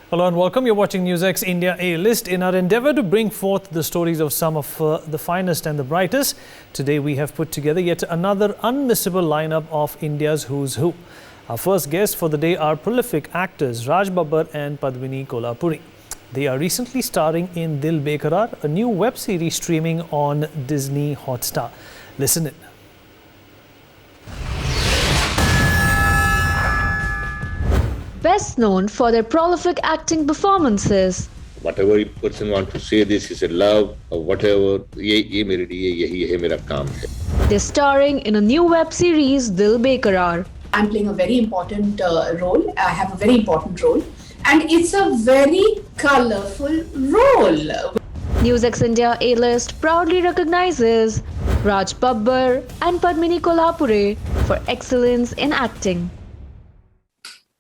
Hello and welcome. You're watching NewsX India A-List. In our endeavor to bring forth the stories of some of the finest and the brightest, today we have put together yet another unmissable lineup of India's who's who. Our first guests for the day are prolific actors Raj Babbar and Padmini Kolhapuri. They are recently starring in Dil Bekarar, a new web series streaming on Disney Hotstar. Listen in. Best known for their prolific acting performances. Whatever person wants to say this is a love or whatever, ये मेरे लिए यही है मेरा काम है. They're starring in a new web series, Dil Bekarar. I'm playing a very important role. I have a very important role, and it's a very colourful role. NewsX India A-List proudly recognizes Raj Babbar and Padmini Kolhapuri for excellence in acting.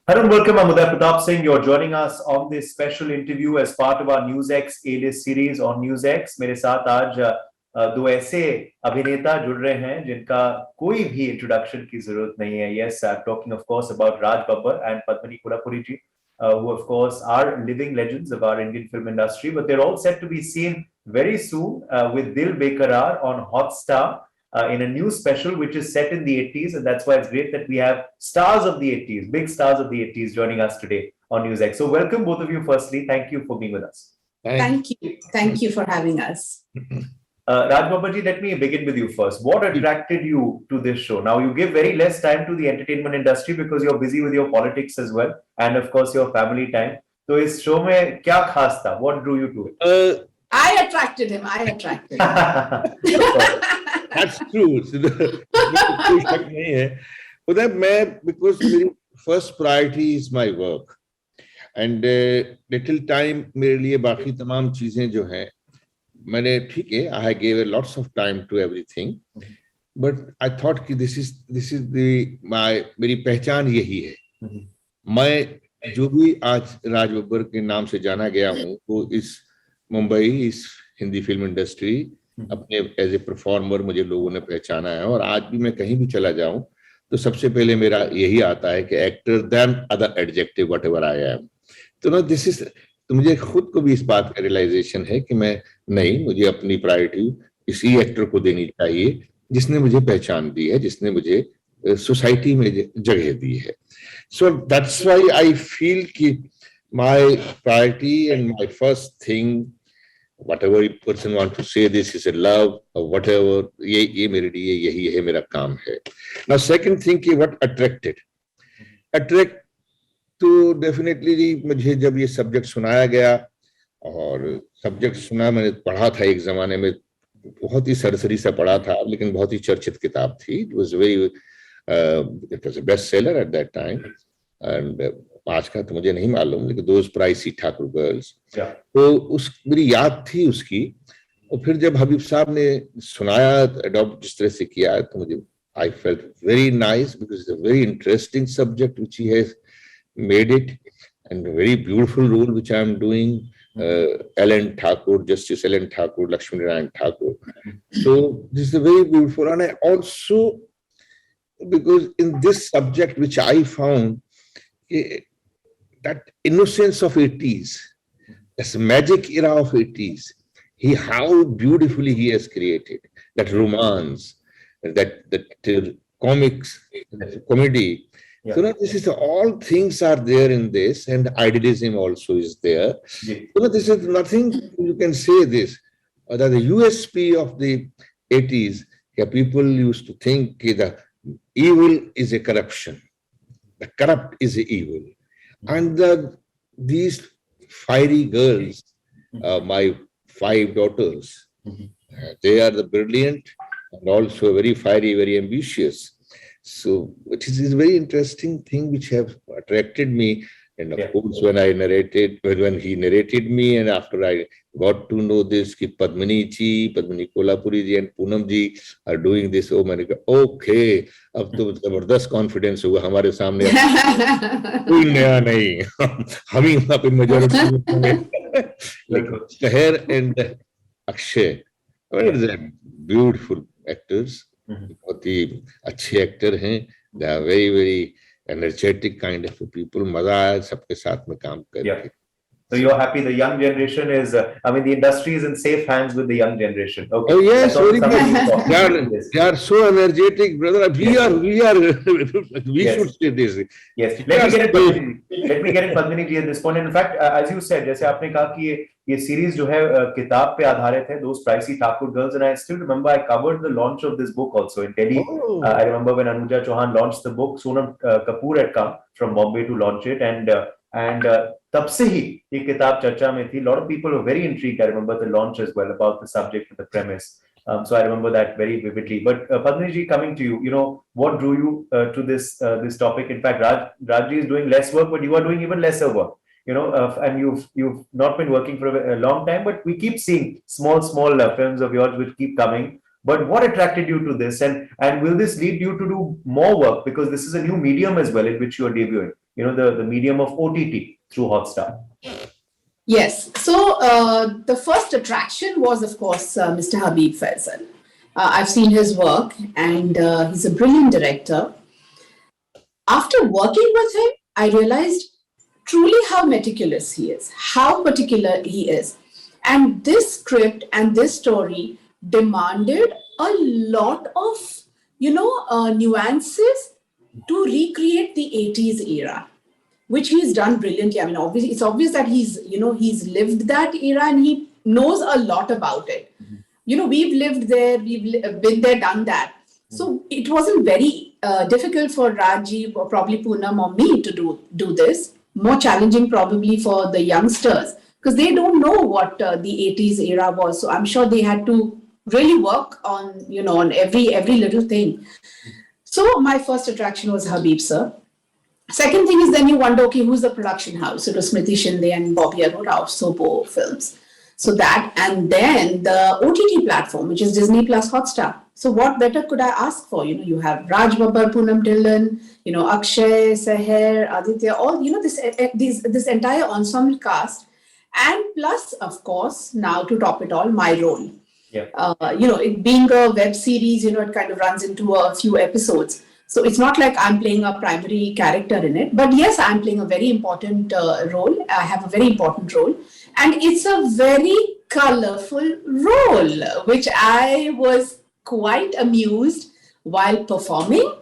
Hello and welcome. I'm Uday Pratap Singh. You're joining us on this special interview as part of our NewsX A-List series on NewsX. मेरे साथ आज दो ऐसे अभिनेता जुड़ रहे हैं जिनका कोई भी इंट्रोडक्शन की जरूरत नहीं है. Yes, I'm talking of course about Raj Babbar and Padmini Kolhapuri ji, who of course are living legends of our Indian film industry. But they're all set to be seen very soon with Dil Bekarar on Hotstar. In a new special which is set in the 80s, and that's why it's great that we have stars of the 80s, big stars of the 80s joining us today on NewsX. So welcome both of you firstly. Thank you for being with us. Thank you. Thank you for having us. Raj Babbar ji, let me begin with you first. What attracted you to this show? Now you give very less time to the entertainment industry because you're busy with your politics as well, and of course your family time. So is show mein kya khas tha? What drew you to it? I attracted him. That's true. कोई शक नहीं है. उधर मैं because मेरी first priority is my work, and little time मेरे लिए बाकी तमाम चीजें जो हैं मैंने ठीक है I gave a lots of time to everything, but I thought कि this is मेरी पहचान यही है. मैं जो भी आज राज बब्बर के नाम से जाना गया हूँ वो इस मुंबई इस हिंदी फिल्म इंडस्ट्री अपने एज ए परफॉर्मर मुझे लोगों ने पहचाना है, और आज भी मैं कहीं भी चला जाऊं तो सबसे पहले मेरा यही आता है कि actor then other adjective whatever I am. तो ना दिस इज, तो मुझे खुद को भी इस बात का रियलाइजेशन है कि मैं नहीं, मुझे अपनी प्रायोरिटी इसी एक्टर को देनी चाहिए जिसने मुझे पहचान दी है, जिसने मुझे सोसाइटी में जगह दी है. So that's why I feel कि my priority and my first thing, whatever person want to say this is a love or whatever, ये मेरे लिए यही है मेरा काम है. Now second thing कि what attract तो definitely मुझे जब ये सब्जेक्ट सुनाया गया, और सब्जेक्ट सुना मैंने पढ़ा था एक जमाने में, बहुत ही सरसरी सा पढ़ा था लेकिन बहुत ही चर्चित किताब थी. It was a best seller at that time, and आज का तो मुझे नहीं मालूम, लेकिन दोज प्राइसी ठाकुर गर्ल्स, तो उस मेरी याद थी उसकी. और फिर जब हबीब साहब ने सुनाया, अडॉप्ट जिस तरह से किया, तो मुझे I felt very nice because it's a very interesting subject which he has made it, and very beautiful role which I am doing. Alan Thakur, justice Alan Thakur, Lakshmi Narayan Thakur. So this is a very beautiful, and I also, because in this subject which I found that innocence of 80s, this magic era of 80s, how beautifully he has created that romance, that comics, that comedy. Yeah. So now this is all things are there in this, and idealism also is there. Yeah. So now this is nothing you can say this. That the USP of the 80s, people used to think that the evil is a corruption, the corrupt is a evil. And these fiery girls, my 5 daughters, they are the brilliant and also very fiery, very ambitious. So it is a very interesting thing which have attracted me. And of course, when he narrated me, and after I got to know this, कि Padmini Kolhapuri ji and Poonam ji are doing this, oh मैंने कहा okay, अब तो जबरदस्त confidence हुआ हमारे सामने. कोई नया नहीं, हम ही वहाँ पे majority. Like Shahir and Akshay, well, they're beautiful actors, बहुत ही अच्छे एक्टर हैं, they are very very energetic kind of people, मजा आया सबके साथ में काम करके। So you're happy the young generation is, I mean, the industry is in safe hands with the young generation. Okay. Oh yes, very good. They are so energetic, brother. We Yes. should say this. Yes. Let me get in Padmini ji at this point. In fact, as you said, जैसे आपने कहा कि ये series जो है किताब पे आधारित है, Those Pricey Thakur Girls, and I still remember I covered the launch of this book also in Delhi. I remember when Anuja Chauhan launched the book, Sonam Kapoor had come from Bombay to launch it, and तब से ही ये किताब चर्चा में थी. A lot of people were very intrigued. I remember the launch as well about the subject and the premise. So I remember that very vividly. But Padmini ji, coming to you, you know, what drew you to this topic? In fact, Rajji is doing less work, but you are doing even lesser work. You know, and you've not been working for a long time, but we keep seeing small films of yours which keep coming. But what attracted you to this, and will this lead you to do more work, because this is a new medium as well in which you are debuting? You know, the medium of OTT through Hotstar. Yes. So the first attraction was, of course, Mr. Habib Faisal. I've seen his work, and he's a brilliant director. After working with him, I realized truly how meticulous he is, how particular he is. And this script and this story demanded a lot of, nuances to recreate the 80s era, which he's done brilliantly. I mean, obviously, it's obvious that he's lived that era and he knows a lot about it. You know, we've lived there, we've been there, done that. So it wasn't very difficult for Raji or probably Poonam or me to do this. More challenging probably for the youngsters, because they don't know what the 80s era was. So I'm sure they had to really work on, on every little thing. So my first attraction was Habib sir. Second thing is then you wonder, okay, who's the production house? It was Smriti Shinde and Bobby Arora of Sobo Films. So that, and then the OTT platform, which is Disney Plus Hotstar. So what better could I ask for? You have Raj Babbar, Poonam Dhillon, Akshay, Seher, Aditya, all, this entire ensemble cast. And plus, of course, now to top it all, my role. Yeah. It being a web series, it kind of runs into a few episodes. So it's not like I'm playing a primary character in it, but yes, I'm playing a very important role. I have a very important role, and it's a very colorful role, which I was quite amused while performing.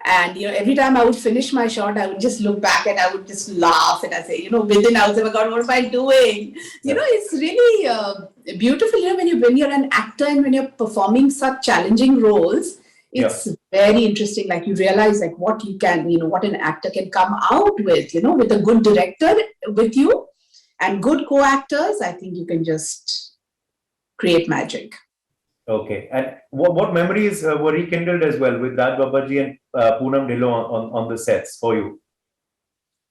And, every time I would finish my shot, I would just look back and I would just laugh and I say, within I was like, oh my God, what am I doing? It's really beautiful, when you're an actor and when you're performing such challenging roles. It's very interesting. Like you realize like what you can, what an actor can come out with, with a good director with you and good co-actors. I think you can just create magic. Okay. And what memories were rekindled as well with Raj Babbarji and Poonam Dhillon on the sets for you?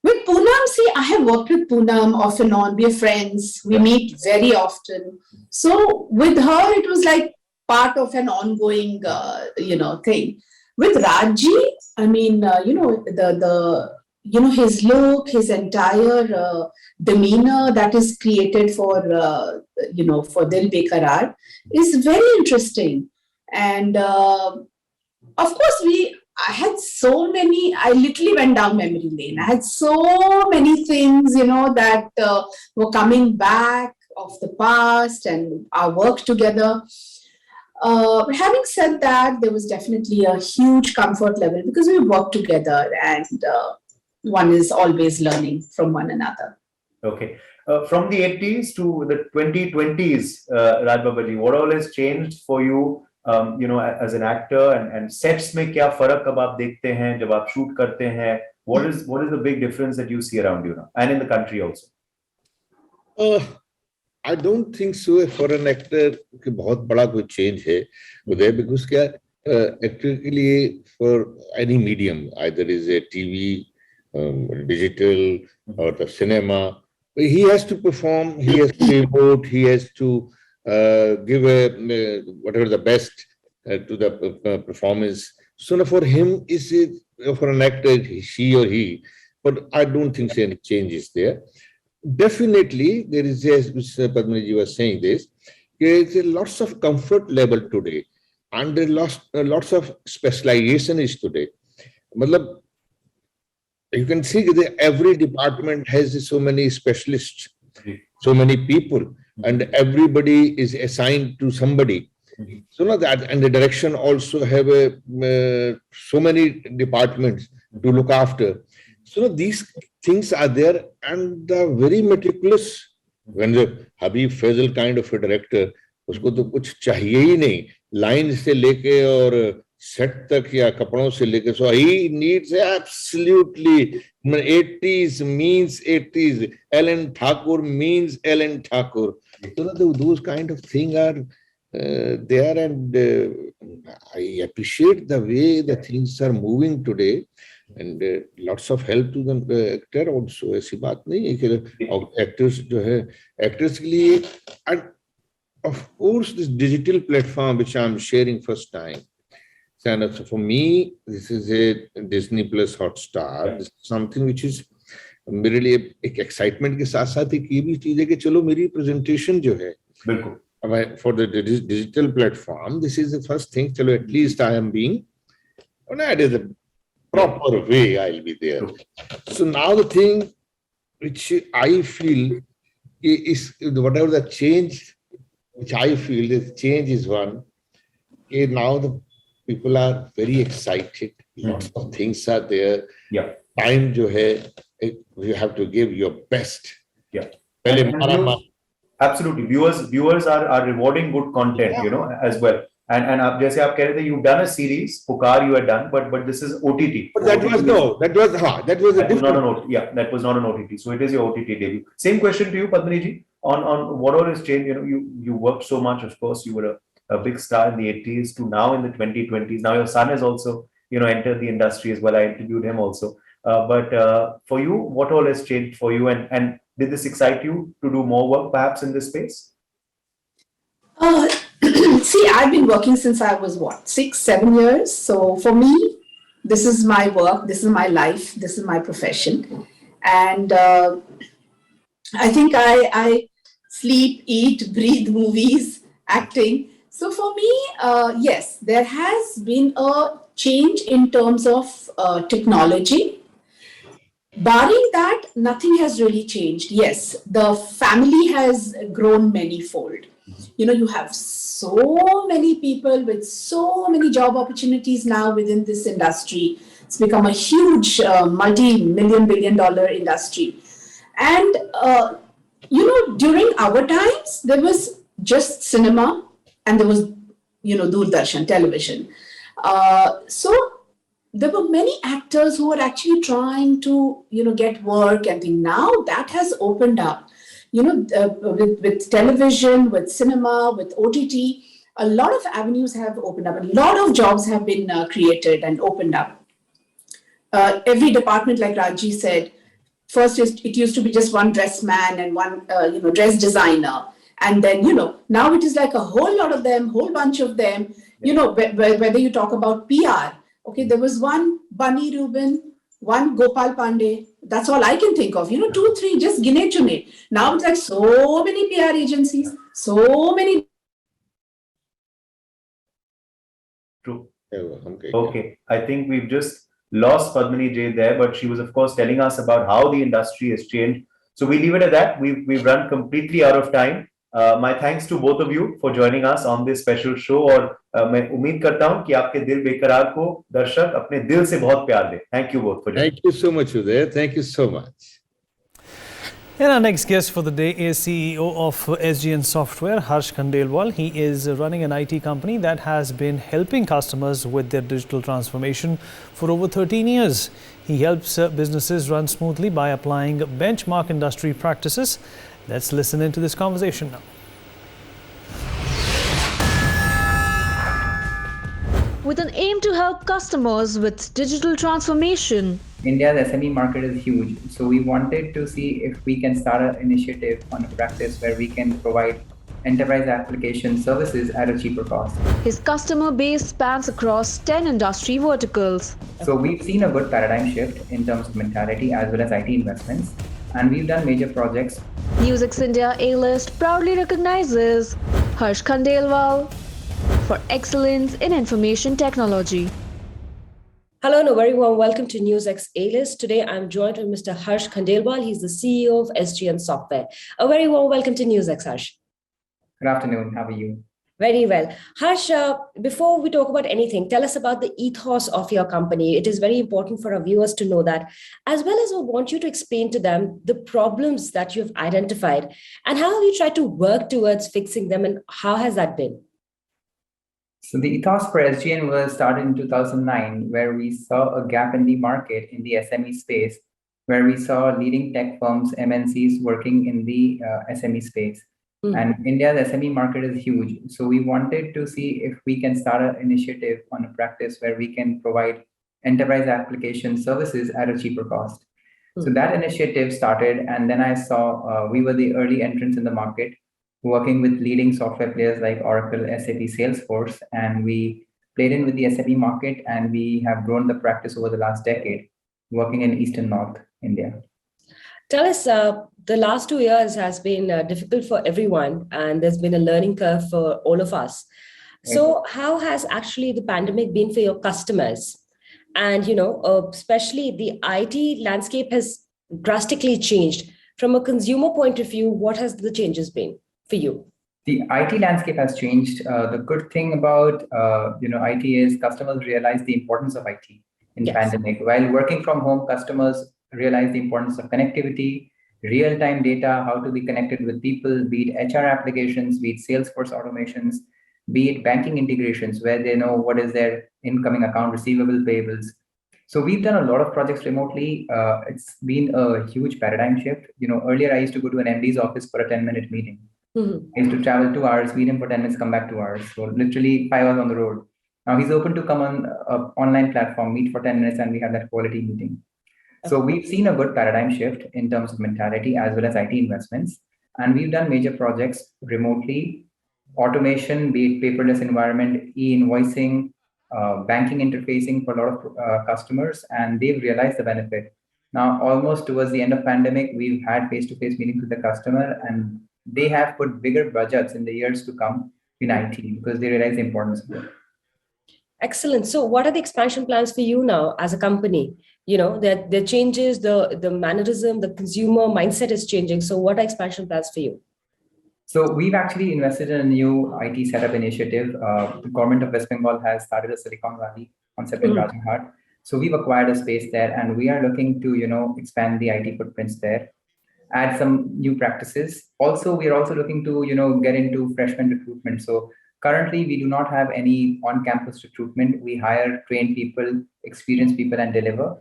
With Poonam, see, I have worked with Poonam off and on. We are friends. We meet very often. So with her, it was like part of an ongoing, thing. With Raji, I mean, his look, his entire demeanor that is created for Dil Bekarar is very interesting. And of course, I literally went down memory lane. I had so many things, that were coming back of the past and our work together. Having said that, there was definitely a huge comfort level because we work together and one is always learning from one another. Okay. From the 80s to the 2020s, Raj Babbarji, what all has changed for you, as an actor and sets में क्या फर्क अब आप देखते हैं जब आप shoot करते हैं? What is the big difference that you see around you now and in the country also? I don't think so for an actor कि बहुत बड़ा कोई change है उधर, because क्या actor के लिए for any medium, either is a TV, digital or the cinema, he has to perform, he has to emote, he has to give whatever the best to the performance. So for him, for an actor, she or he, but I don't think any change is there. Definitely, there is, as Padmini ji was saying this, there is lots of comfort level today. and there lots of specialization is today. Matlab, you can see that every department has so many specialists, so many people, and everybody is assigned to somebody. So now that, and the direction also have so many departments to look after. So these things are there, and very meticulous. When the Habib Faisal kind of a director, उसको तो कुछ चाहिए ही नहीं, line से लेके और set तक या कपड़ों से लेके, so he needs absolutely 80s means 80s, Alan Thakur means Alan Thakur. So those kind of things are there, and I appreciate the way the things are moving today, and lots of help to the actor also. ऐसी बात नहीं है कि actors जो है actors के लिए, and of course this digital platform which I'm sharing first time. So for me, this is a Disney Plus Hotstar. This is something which is मेरे लिए एक excitement के साथ साथ एक ये भी चीज है कि चलो मेरी presentation जो है, बिल्कुल, for the digital platform, this is the first thing. Chalo, at least I am being, that is a proper way I'll be there. So now the thing which I feel is whatever the change which I feel, the change is one. Okay, now the people are very excited. Lots of things are there. Yeah. Time jo hai, you have to give your best. Yeah. Absolutely, viewers are rewarding good content, you know, as well. And जैसे आप कह रहे थे, you've done a series, Pukar, you had done, but this is OTT. But that was not an OTT. Yeah, that was not an OTT. So it is your OTT debut. Same question to you, Padmini ji, on what all has changed. You know, you worked so much. Of course, you were a big star in the 80s to now in the 2020s. Now your son has also, you know, entered the industry as well. I interviewed him also. But for you, what all has changed for you, and did this excite you to do more work perhaps in this space? See, I've been working since I was 6-7 years. So for me, this is my work, this is my life, this is my profession. And I think I sleep, eat, breathe movies, acting. So for me, yes, there has been a change in terms of technology. Barring that, nothing has really changed. Yes, the family has grown many-fold. You know, you have so many people with so many job opportunities now within this industry. It's become a huge multi-million, billion-dollar industry. And, you know, during our times, there was just cinema and there was, you know, Doordarshan, television. So there were many actors who were actually trying to, you know, get work, and now that has opened up. You know, with television, with cinema, with OTT, a lot of avenues have opened up. A lot of jobs have been created and opened up. Every department, like Rajji said, first it used to be just one dress man and one, you know, dress designer. And then, you know, now it is like a whole lot of them, whole bunch of them, you know, whether you talk about PR. Okay, there was one Bunny Rubin, one Gopal Pandey. That's all I can think of. You know, 2, 3, just gine chune. Now it's like so many PR agencies, so many. True. Okay, I think we've just lost Padmini J there, but she was, of course, telling us about how the industry has changed. So we leave it at that. We've run completely out of time. My thanks to both of you for joining us on this special show. और मैं उम्मीद करता हूं कि आपके दिल बेकरार को दर्शक अपने दिल से बहुत प्यार दे. Thank you both for joining. Thank you so much, Uday. Thank you so much. And our next guest for the day is CEO of SGN Software, Harsh Khandelwal. He is running an IT company that has been helping customers with their digital transformation for over 13 years. He helps businesses run smoothly by applying benchmark industry practices. Let's listen into this conversation now. With an aim to help customers with digital transformation, India's SME market is huge, so we wanted to see if we can start an initiative on a practice where we can provide enterprise application services at a cheaper cost. His customer base spans across 10 industry verticals. So we've seen a good paradigm shift in terms of mentality as well as IT investments, and we've done major projects. Newsx India A-List proudly recognizes Harsh Khandelwal for excellence in information technology. Hello and a very warm welcome to NewsX A-List. Today I'm joined with Mr. Harsh Khandelwal. He's the CEO of SGN Software. A very warm welcome to NewsX, Harsh. Good afternoon. How are you? Very well. Harsh, before we talk about anything, tell us about the ethos of your company. It is very important for our viewers to know that, as well as I want you to explain to them the problems that you've identified and how have you tried to work towards fixing them and how has that been? So the ethos for SGN was started in 2009, where we saw a gap in the market in the SME space, where we saw leading tech firms, MNCs working in the SME space. And India's SME market is huge. So we wanted to see if we can start an initiative on a practice where we can provide enterprise application services at a cheaper cost. So that initiative started, and then I saw we were the early entrants in the market, working with leading software players like Oracle, SAP, Salesforce, and we played in with the SME market, and we have grown the practice over the last decade, working in East and North India. Tell us, the last 2 years has been difficult for everyone, and there's been a learning curve for all of us. So how has actually the pandemic been for your customers? And, especially the IT landscape has drastically changed. From a consumer point of view, what has the changes been for you? The IT landscape has changed. The good thing about IT is customers realize the importance of IT in pandemic. While working from home, customers realize the importance of connectivity, real-time data, how to be connected with people, be it HR applications, be it Salesforce automations, be it banking integrations, where they know what is their incoming account receivable payables. So we've done a lot of projects remotely. It's been a huge paradigm shift. Earlier I used to go to an MD's office for a 10-minute meeting. I used to travel 2 hours, meet him for 10 minutes, come back 2 hours. So literally 5 hours on the road. Now he's open to come on an online platform, meet for 10 minutes, and we have that quality meeting. So we've seen a good paradigm shift in terms of mentality as well as IT investments. And we've done major projects remotely, automation, be it paperless environment, e-invoicing, banking interfacing for a lot of customers, and they've realized the benefit. Now, almost towards the end of pandemic, we've had face-to-face meetings with the customer, and they have put bigger budgets in the years to come in IT because they realize the importance of it. Excellent. So what are the expansion plans for you now as a company? The changes, the mannerism, the consumer mindset is changing. So what are expansion plans for you? So we've actually invested in a new IT setup initiative. The government of West Bengal has started a Silicon Valley concept in Rajaghat. So we've acquired a space there, and we are looking to, expand the IT footprints there, add some new practices. Also, we are also looking to, get into freshman recruitment. So currently, we do not have any on-campus recruitment. We hire trained people, experienced people, and deliver.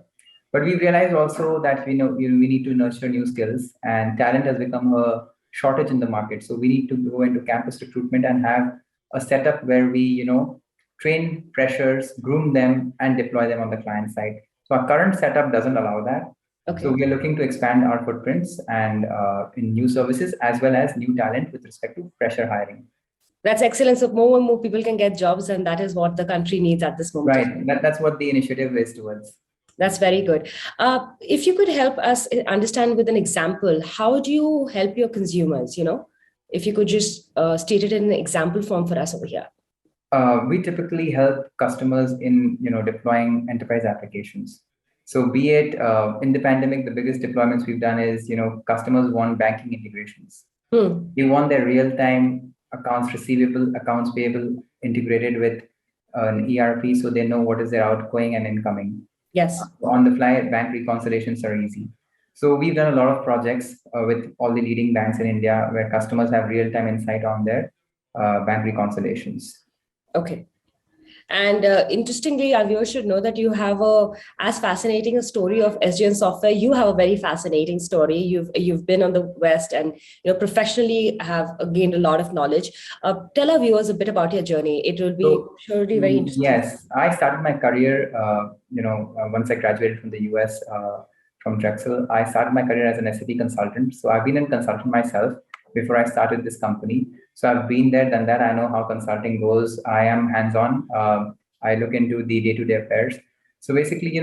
But we realized also that we need to nurture new skills, and talent has become a shortage in the market. So we need to go into campus recruitment and have a setup where we, train freshers, groom them, and deploy them on the client side. So our current setup doesn't allow that. Okay. So we are looking to expand our footprints and in new services as well as new talent with respect to fresher hiring. That's excellent. So more and more people can get jobs, and that is what the country needs at this moment. Right. That's what the initiative is towards. That's very good. If you could help us understand with an example, how do you help your consumers? If you could just state it in an example form for us over here. We typically help customers in deploying enterprise applications. So be it in the pandemic, the biggest deployments we've done is customers want banking integrations. They want their real-time accounts receivable, accounts payable integrated with an ERP, so they know what is their outgoing and incoming. Yes. On the fly, bank reconciliations are easy. So we've done a lot of projects with all the leading banks in India where customers have real-time insight on their bank reconciliations. Okay. And interestingly, our viewers should know that you have as fascinating a story of SGN Software. You have a very fascinating story. You've been on the West and professionally have gained a lot of knowledge. Tell our viewers a bit about your journey. It will be surely very interesting. Yes, I started my career. Once I graduated from the US from Drexel, I started my career as an SAP consultant. So I've been a consultant myself before I started this company. So I've been there, done that. I know how consulting goes. I am hands-on. I look into the day-to-day affairs. So basically,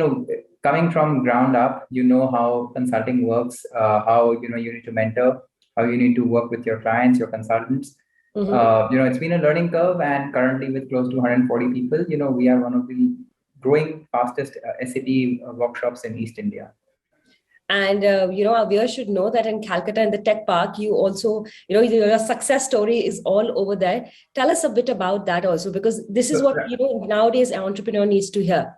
coming from ground up, how consulting works, how you need to mentor, how you need to work with your clients, your consultants. It's been a learning curve, and currently with close to 140 people, we are one of the growing fastest SAP workshops in East India. And, our viewers should know that in Calcutta, in the Tech Park, you also, your success story is all over there. Tell us a bit about that also, because this is what, nowadays an entrepreneur needs to hear.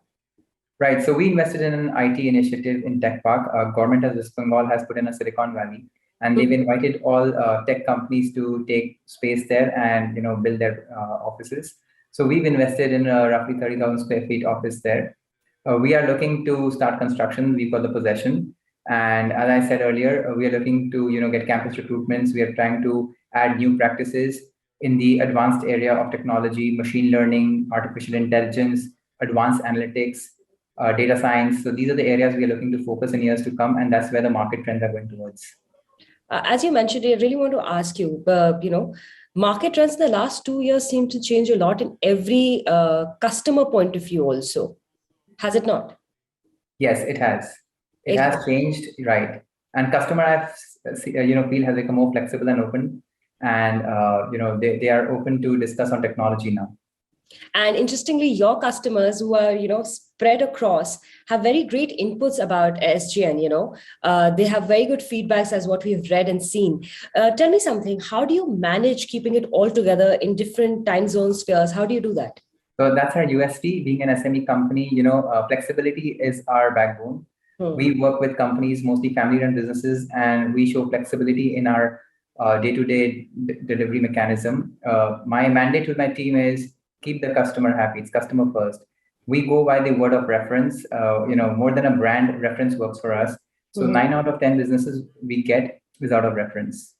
Right. So we invested in an IT initiative in Tech Park. Government of West Bengal has put in a Silicon Valley, and they've invited all tech companies to take space there and, build their offices. So we've invested in a roughly 30,000 square feet office there. We are looking to start construction. We've got the possession. And as I said earlier, we are looking to get campus recruitments. We are trying to add new practices in the advanced area of technology, machine learning, artificial intelligence, advanced analytics, data science. So these are the areas we are looking to focus in years to come, and that's where the market trends are going towards. As you mentioned, I really want to ask you, market trends in the last 2 years seem to change a lot in every customer point of view also. Has it not? Yes, it has. It has changed, right? And customer, feel has become more flexible and open, and they are open to discuss on technology now. And interestingly, your customers who are spread across have very great inputs about SGN. They have very good feedbacks as what we've read and seen. Tell me something. How do you manage keeping it all together in different time zone spheres? How do you do that? So that's our USP. Being an SME company, flexibility is our backbone. We work with companies, mostly family-run businesses, and we show flexibility in our day-to-day delivery mechanism. My mandate with my team is keep the customer happy. It's customer first. We go by the word of reference. More than a brand, reference works for us. So 9 out of 10 businesses we get is out of reference.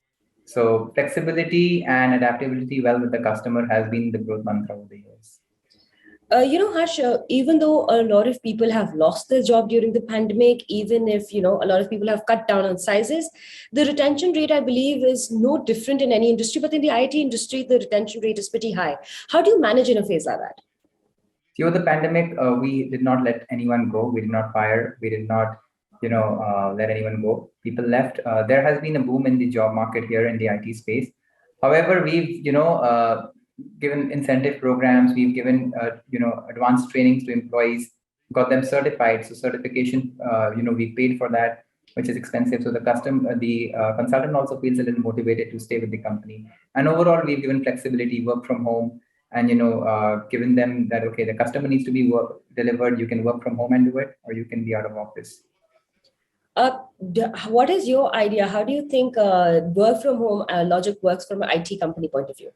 So flexibility and adaptability well with the customer has been the growth mantra over the years. Harsh, even though a lot of people have lost their job during the pandemic, even if, a lot of people have cut down on sizes, the retention rate, I believe, is no different in any industry. But in the IT industry, the retention rate is pretty high. How do you manage in a phase like that? During the pandemic, we did not let anyone go. We did not fire. We did not, let anyone go. People left. There has been a boom in the job market here in the IT space. However, we've, given incentive programs, we've given advanced trainings to employees, got them certified. So certification, we paid for that, which is expensive. So the consultant also feels a little motivated to stay with the company. And overall, we've given flexibility, work from home, and given them that the customer needs to be delivered. You can work from home and do it, or you can be out of office. What is your idea? How do you think work from home logic works from an IT company point of view?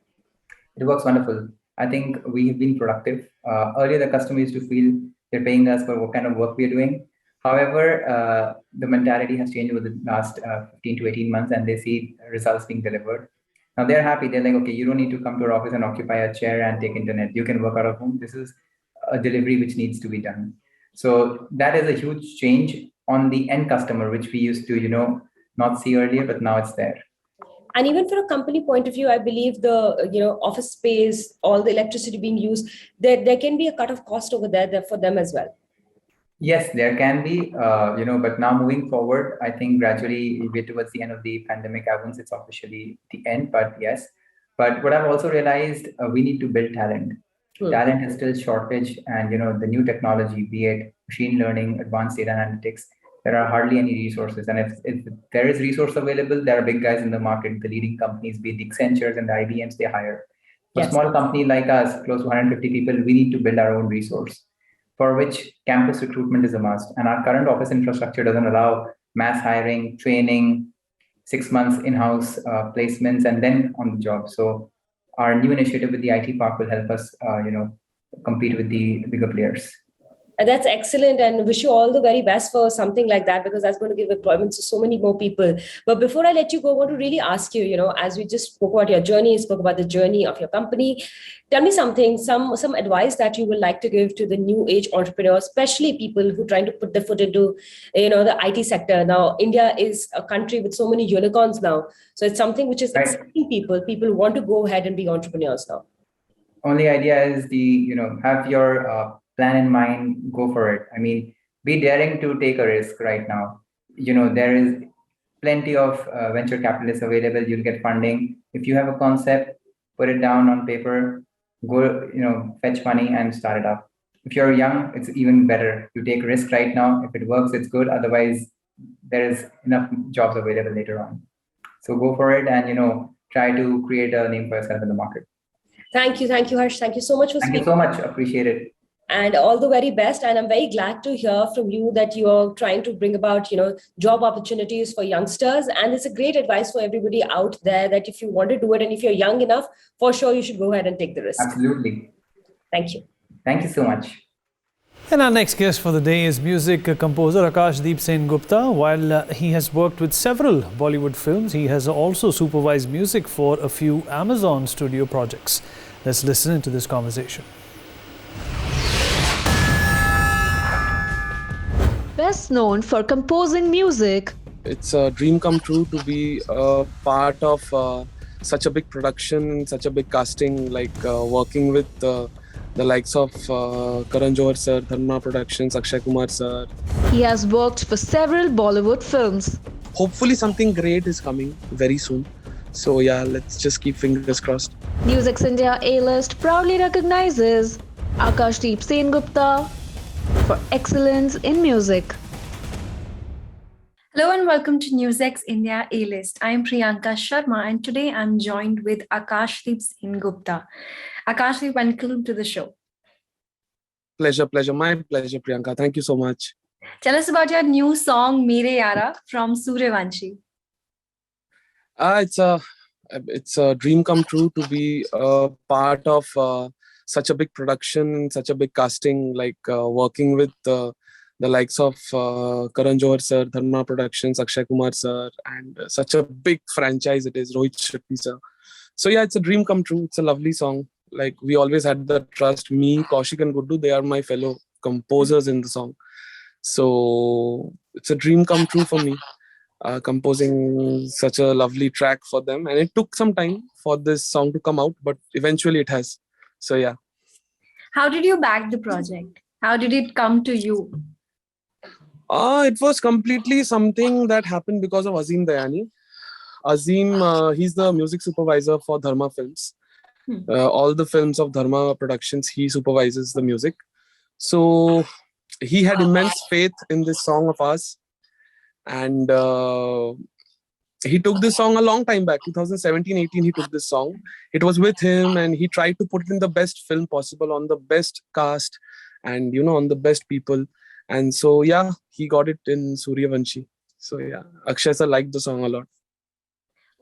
It works wonderful. I think we have been productive. Earlier, the customer used to feel they're paying us for what kind of work we're doing. However, the mentality has changed over the last 15 to 18 months, and they see results being delivered. Now they're happy. They're like, okay, you don't need to come to our office and occupy a chair and take internet. You can work out of home. This is a delivery which needs to be done. So that is a huge change on the end customer, which we used to, not see earlier, but now it's there. And even for a company point of view, I believe the office space, all the electricity being used, there can be a cut of cost over there for them as well. Yes, there can be, but now moving forward, I think gradually we're towards the end of the pandemic. I won't say it's officially the end, but yes. But what I've also realized, we need to build talent. Talent is still shortage, and the new technology, be it machine learning, advanced data analytics, there are hardly any resources. And if there is resource available, there are big guys in the market, the leading companies, be it the Accentures and the IBMs, they hire. For a small company like us, close to 150 people, we need to build our own resource, for which campus recruitment is a must. And our current office infrastructure doesn't allow mass hiring, training, 6 months in-house placements, and then on the job. So our new initiative with the IT Park will help us, compete with the bigger players. That's excellent, and wish you all the very best for something like that, because that's going to give employment to so many more people. But before I let you go, I want to really ask you, as we just spoke about your journey, spoke about the journey of your company, tell me something, some advice that you would like to give to the new age entrepreneurs, especially people who are trying to put their foot into, the IT sector. Now, India is a country with so many unicorns now. So it's something which is exciting people. People want to go ahead and be entrepreneurs now. Only idea is have your plan in mind, go for it. I mean, be daring to take a risk right now. There is plenty of venture capitalists available. You'll get funding. If you have a concept, put it down on paper, go, fetch money and start it up. If you're young, it's even better. You take risk right now. If it works, it's good. Otherwise, there is enough jobs available later on. So go for it and, try to create a name for yourself in the market. Thank you, Harsh. Thank you so much for Thank you speaking. so much. Appreciate it. And all the very best. And I'm very glad to hear from you that you're trying to bring about, job opportunities for youngsters. And it's a great advice for everybody out there that if you want to do it and if you're young enough, for sure you should go ahead and take the risk. Absolutely. Thank you. Thank you so much. And our next guest for the day is music composer Akashdeep Sen Gupta. While he has worked with several Bollywood films, he has also supervised music for a few Amazon studio projects. Let's listen into this conversation. Best known for composing music, it's a dream come true to be a part of such a big production, such a big casting, like working with the likes of Karan Johar sir, Dharma Productions, Akshay Kumar sir. he has worked for several Bollywood films. Hopefully something great is coming very soon. So yeah, let's just keep fingers crossed. Music India A-List proudly recognizes Akashdeep Sen Gupta for excellence in music. Hello and welcome to NewsX India A-List. I am Priyanka Sharma and today I'm joined with Akashdeep Sen Gupta. Akashdeep, welcome to the show. Pleasure. My pleasure, Priyanka. Thank you so much. Tell us about your new song, Mere Yara, from Suryavanshi. It's a dream come true to be a part of such a big production, such a big casting, like working with the likes of Karan Johar sir, Dharma Productions, Akshay Kumar sir, and such a big franchise it is, Rohit Shetty sir. So yeah, it's a dream come true. It's a lovely song. Like we always had the trust. Me, Kaushik and Guddu, they are my fellow composers in the song. So it's a dream come true for me, composing such a lovely track for them. And it took some time for this song to come out, but eventually it has. So yeah. How did you back the project? How did it come to you? It was completely something that happened because of Azim Dayani. Azim, he's the music supervisor for Dharma Films. All the films of Dharma Productions, he supervises the music. So he had immense faith in this song of ours. And he took this song a long time back, 2017-18, he took this song. It was with him and he tried to put it in the best film possible, on the best cast and, on the best people. And so, yeah, he got it in Suryavanshi. So, yeah, Akshay sir liked the song a lot.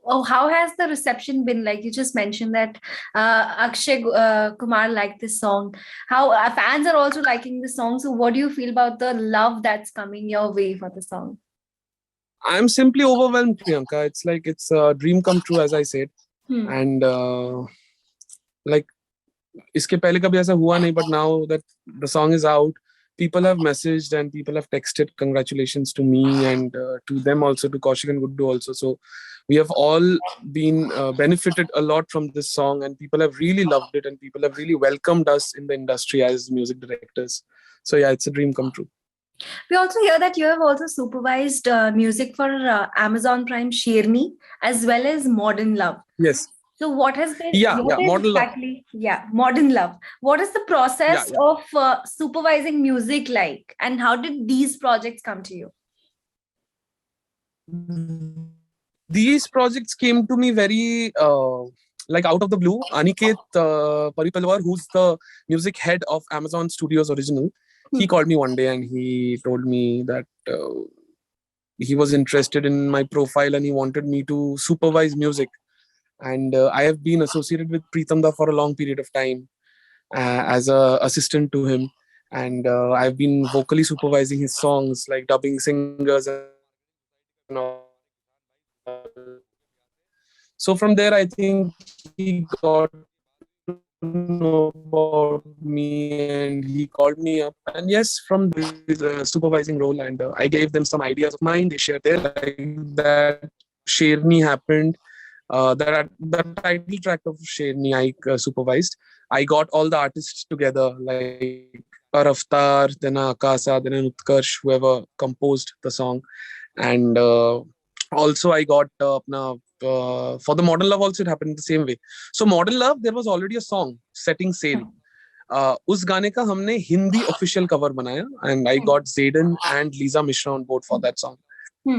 Oh, how has the reception been? Like you just mentioned that Akshay Kumar liked this song. How fans are also liking the song. So what do you feel about the love that's coming your way for the song? I'm simply overwhelmed, Priyanka. It's like it's a dream come true, as I said. And like, iske pehle kabhi aisa hua nahi, but now that the song is out, people have messaged and people have texted congratulations to me and to them also, to Kaushik and Guddu also. So we have all been benefited a lot from this song and people have really loved it and people have really welcomed us in the industry as music directors. So yeah, it's a dream come true. We also hear that you have also supervised music for Amazon Prime Sherni as well as Modern Love. Yes. So what has been Modern Love. Modern Love. What is the process of supervising music like, and how did these projects come to you? These projects came to me very like out of the blue. Aniket Paripalwar, who's the music head of Amazon Studios Original, he called me one day and he told me that he was interested in my profile and he wanted me to supervise music. And I have been associated with Pritam Da for a long period of time as an assistant to him. And I've been vocally supervising his songs, like dubbing singers and all. So from there, I think he got to know about me and he called me up. And yes, from this supervising role, and I gave them some ideas of mine. They shared their, like that Sherni happened. The title track of Sherni I supervised. I got all the artists together, like Raftar, then Akasa, then Utkarsh, whoever composed the song. And also I got for the Modern Love also it happened the same way. So Modern Love, there was already a song, Setting Sail. उस गाने का हमने Hindi official cover बनाया, and I got Zayden and Lisa Mishra on board for that song.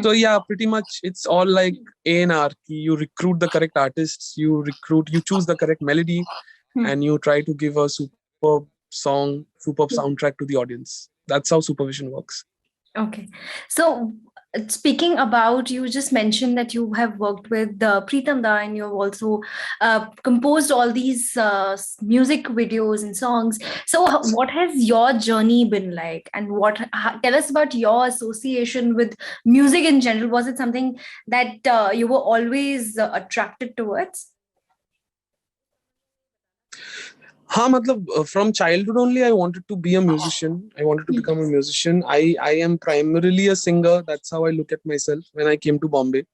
So yeah, pretty much it's all like A&R. You recruit the correct artists, you choose the correct melody, and you try to give a superb song, superb soundtrack to the audience. That's how supervision works. Okay. So speaking about, you just mentioned that you have worked with Pritam Da, and you've also composed all these music videos and songs. So what has your journey been like, and tell us about your association with music in general? Was it something that you were always attracted towards? हाँ मतलब from childhood only I wanted to be a musician. I wanted to become a musician. I am primarily a singer. That's how I look at myself when I came to Bombay.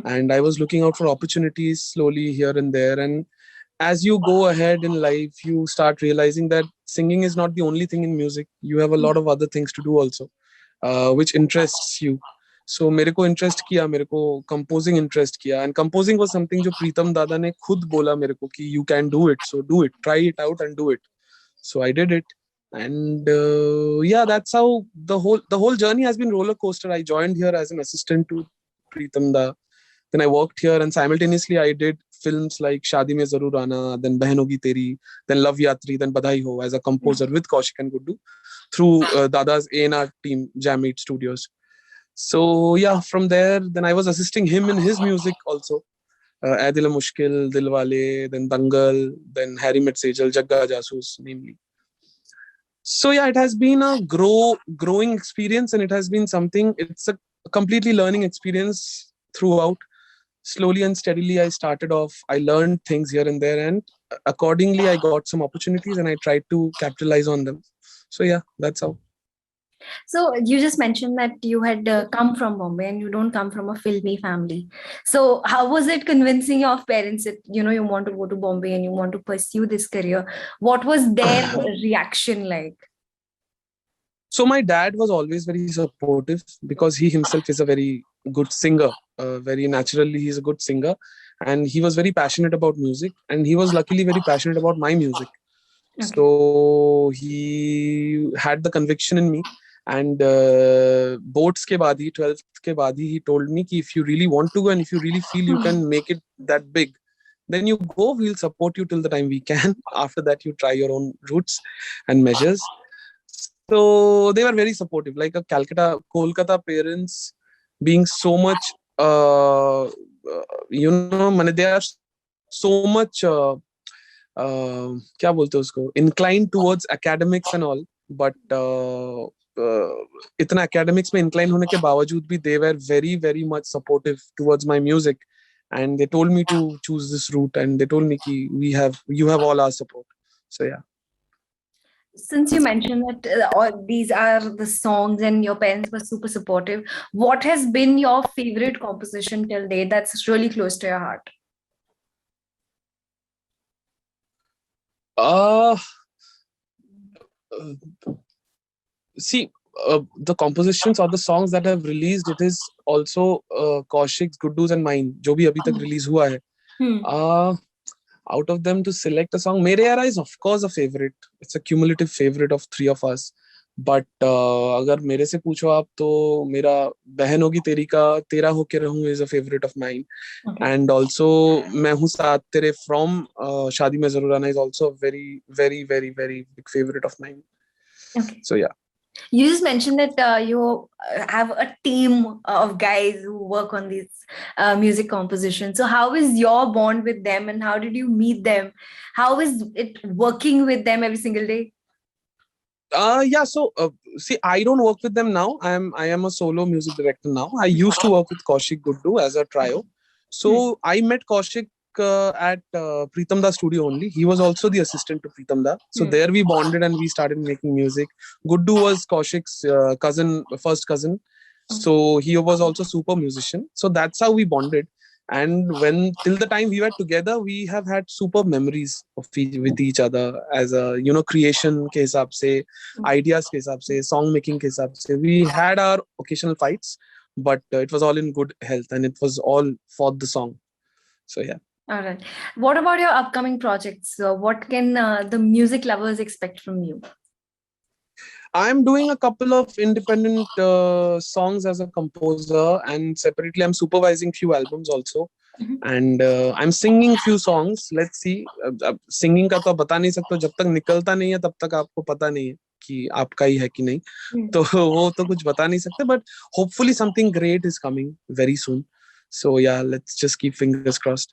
And I was looking out for opportunities slowly here and there. And as you go ahead in life, you start realizing that singing is not the only thing in music. You have a lot of other things to do also, which interests you. So मेरे को interest किया, मेरे को composing interest किया, and composing was something जो प्रीतम दादा ने खुद बोला मेरे को कि you can do it, so do it, try it out and do it. So I did it, and yeah, that's how the whole journey has been roller coaster. I joined here as an assistant to Pritam Da, then I worked here, and simultaneously I did films like Shaadi Mein Zarur Aana, then Behan Hogi Teri, then Love Yatri, then Badhai Ho as a composer with Kaushik and Guddu through Dada's A&R team, Jam 8 Studios. So yeah, from there, then I was assisting him in his music also. Ae Dil Hai Mushkil, Dilwale, then Dangal, then Harry Met Sejal, Jagga Jasoos, namely. So yeah, it has been a growing experience, and it has been it's a completely learning experience throughout. Slowly and steadily, I started off, I learned things here and there, and accordingly, I got some opportunities and I tried to capitalize on them. So yeah, that's how. So you just mentioned that you had come from Bombay and you don't come from a filmy family. So how was it convincing your parents that, you want to go to Bombay and you want to pursue this career? What was their reaction like? So my dad was always very supportive because he himself is a very good singer. Very naturally, he's a good singer. And he was very passionate about music. And he was luckily very passionate about my music. Okay. So he had the conviction in me. And boards ke baad hi, 12th ke baad hi, he told me ki if you really want to go and if you really feel you can make it that big, then you go, we'll support you till the time we can. After that, you try your own routes and measures. So they were very supportive, like a Kolkata parents being so much, they are so much, inclined towards academics and all, but इतना academics में incline होने के बावजूद भी they were very, very much supportive towards my music, and they told me to choose this route, and they told me ki you have all our support. So yeah. Since you mentioned that all these are the songs and your parents were super supportive, what has been your favorite composition till date that's really close to your heart? See, the compositions or the songs that I've released, it is also Kaushik's, Guddu's and mine, जो भी अभी तक release हुआ है. Out of them to select a song, Mere Yara is of course a favorite. It's a cumulative favorite of three of us. But अगर मेरे से पूछो आप तो मेरा बहन होगी तेरी का तेरा होके रहूं is a favorite of mine. Okay. And also मैं हूँ साथ तेरे from शादी में ज़रूर आना is also a very, very, very, very big favorite of mine. Okay. So yeah. You just mentioned that you have a team of guys who work on these music compositions. So how is your bond with them, and how did you meet them? How is it working with them every single day? Yeah, so see, I don't work with them now. I am a solo music director now. I used to work with Kaushik Guddu as a trio. So I met Kaushik at Pritam Da studio only. He was also the assistant to Pritam Da. So there we bonded and we started making music. Guddu was Kaushik's first cousin. So he was also super musician. So that's how we bonded. And till the time we were together, we have had super memories with each other as a, creation ke hisab se, ideas ke hisab se, song making ke hisab se. We had our occasional fights, but it was all in good health and it was all for the song. So yeah. All right. What about your upcoming projects? What can the music lovers expect from you? I'm doing a couple of independent songs as a composer, and separately I'm supervising few albums also. And I'm singing few songs. Let's see. अब singing का तो आप बता नहीं सकते, जब तक निकलता नहीं है तब तक आपको पता नहीं है कि आपका ही है कि नहीं. तो वो तो कुछ बता नहीं सकते, but hopefully something great is coming very soon. So yeah, let's just keep fingers crossed.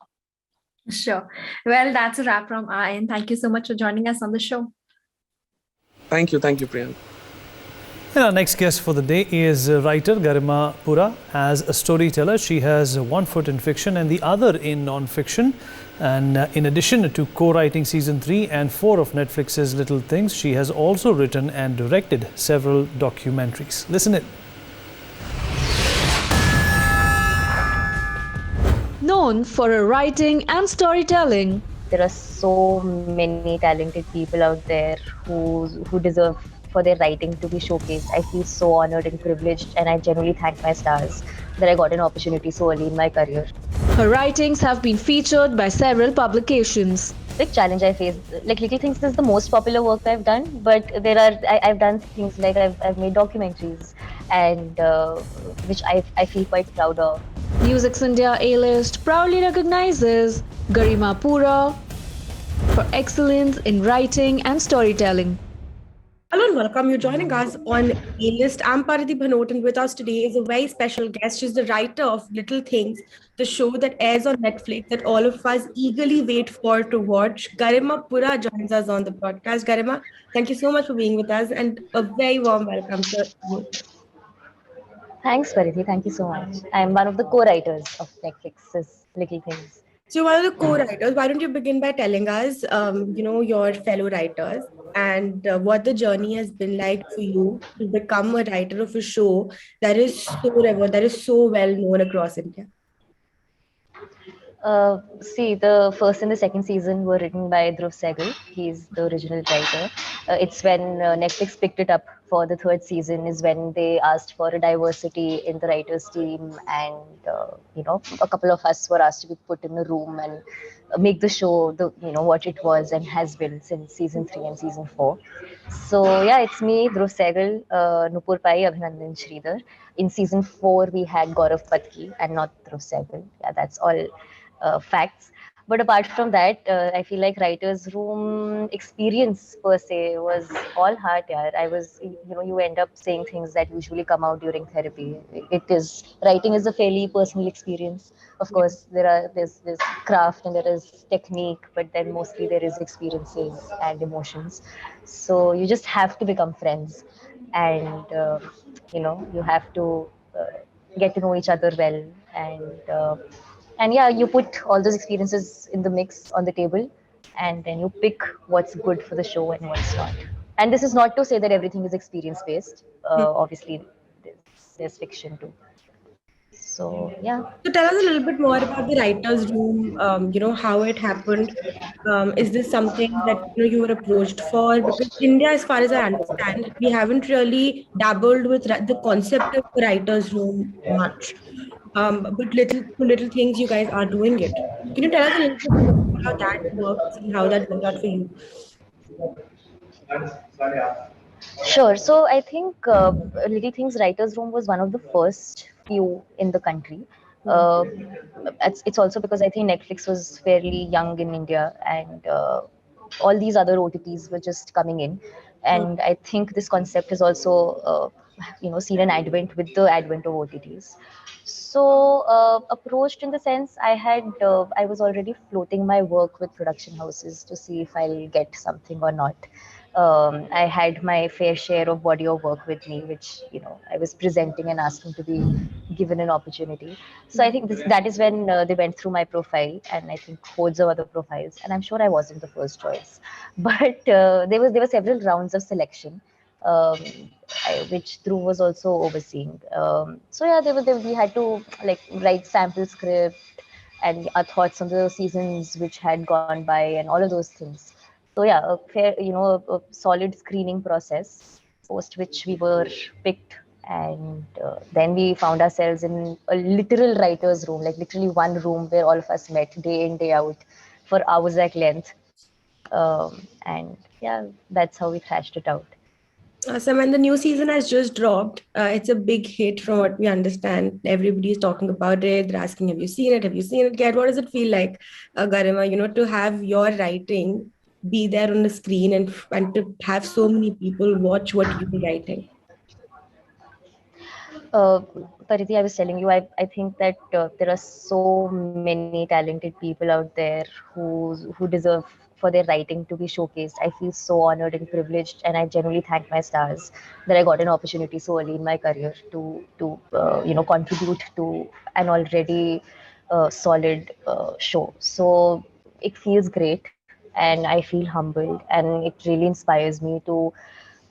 Sure. Well, that's a wrap from our end. Thank you so much for joining us on the show. Thank you, Priyank. And our next guest for the day is writer Garima Pura. As a storyteller, she has one foot in fiction and the other in non-fiction. And in addition to co-writing season 3 and 4 of Netflix's Little Things, she has also written and directed several documentaries. Listen in. Known for her writing and storytelling, there are so many talented people out there who deserve for their writing to be showcased. I feel so honored and privileged, and I genuinely thank my stars that I got an opportunity so early in my career. her writings have been featured by several publications. Big challenge I faced, like Little Things is the most popular work I've done, but I've done things like I've made documentaries, and which I feel quite proud of. Music's India A-list proudly recognizes Garima Pura for excellence in writing and storytelling. Hello and welcome. You're joining us on A-List. I'm Parati Bhanot, and with us today is a very special guest. She's the writer of Little Things, the show that airs on Netflix that all of us eagerly wait for to watch. Garima Pura joins us on the podcast. Garima, thank you so much for being with us, and a very warm welcome to you. Thanks, Parati. Thank you so much. I'm one of the co-writers of Netflix's Little Things. So one of the co-writers, why don't you begin by telling us, your fellow writers and what the journey has been like for you to become a writer of a show that is so revered, that is so well known across India? See, the first and the second season were written by Dhruv Sehgal. He's the original writer. It's when Netflix picked it up for the third season is when they asked for a diversity in the writers team, and a couple of us were asked to be put in a room and make the show what it was and has been since season 3 and season 4. So yeah, it's me, Dhruv Sehgal, Nupur Pai, Abhinandan Sridhar. In season 4 we had Gaurav Patki and not Dhruv Sehgal. Yeah, that's all facts. But apart from that, I feel like writer's room experience per se was all heart. Yeah, I was, you end up saying things that usually come out during therapy. Writing is a fairly personal experience. Of course, there's craft and there is technique, but then mostly there is experiences and emotions. So you just have to become friends, and you have to get to know each other well, and yeah, you put all those experiences in the mix on the table, and then you pick what's good for the show and what's not. And this is not to say that everything is experience-based. Obviously, there's fiction too. So, yeah. So tell us a little bit more about the writer's room, how it happened. Is this something that you were approached for? Because India, as far as I understand, we haven't really dabbled with the concept of the writer's room much. But little things you guys are doing it. Can you tell us a little bit about how that works and how that worked out for you? Sure. So I think Little Things Writers Room was one of the first few in the country. It's also because I think Netflix was fairly young in India, and all these other OTTs were just coming in. And I think this concept has also seen an advent with the advent of OTTs. So approached in the sense I was already floating my work with production houses to see if I'll get something or not. I had my fair share of body of work with me, which I was presenting and asking to be given an opportunity. So I think that is when they went through my profile, and I think hordes of other profiles, and I'm sure I wasn't the first choice. But there were several rounds of selection, which Dhruv was also overseeing. So yeah, we had to write sample script and our thoughts on the seasons which had gone by and all of those things. So yeah, a fair, a solid screening process, post which we were picked And then we found ourselves in a literal writer's room, like literally one room where all of us met day in, day out for hours at length. And yeah, that's how we thrashed it out. Awesome. And the new season has just dropped. It's a big hit from what we understand. Everybody's talking about it. They're asking, have you seen it? Have you seen it yet? What does it feel like, Garima, to have your writing be there on the screen and to have so many people watch what you're writing? Pariti, I was telling you, I think that there are so many talented people out there who deserve for their writing to be showcased. I feel so honored and privileged, and I genuinely thank my stars that I got an opportunity so early in my career to contribute to an already solid show. So it feels great, and I feel humbled, and it really inspires me to